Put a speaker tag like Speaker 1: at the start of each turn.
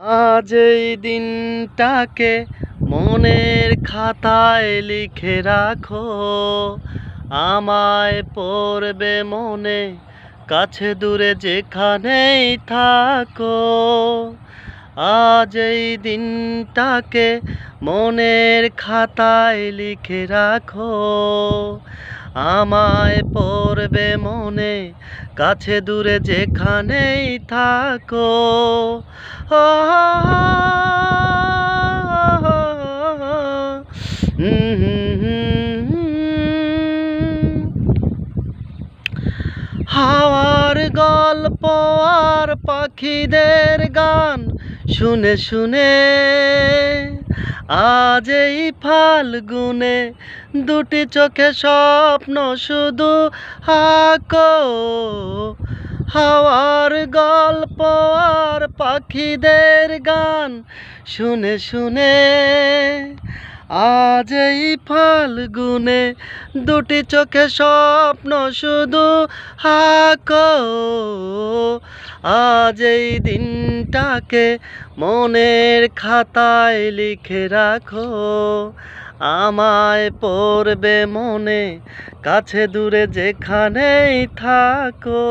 Speaker 1: আজ এই দিনটাকে মনের খাতায় লিখে রাখো, আমায় পড়বে মনে, কাছে দূরে যেখানেই থাকো। আজ এই দিনটাকে মনের খাতায় লিখে রাখো, আমায় পড়বে মনে, কাছে দূরে যেখানেই থাকো। হাওয়ার গল্প আর পাখিদের গান শুনে শুনে আজ এই ফাল্গুনে দুটি চোখে স্বপ্ন শুধু আঁকো। হাওয়ার গল্প আর পাখিদের গান শুনে শুনে আজ এই ফাল্গুনে দুটি চোখে স্বপ্ন শুধু আঁকো। আজ এই দিনটাকে মনের খাতায় লিখে রাখো, আমায় পড়বে মনে, কাছে দূরে যেখানেই থাকো।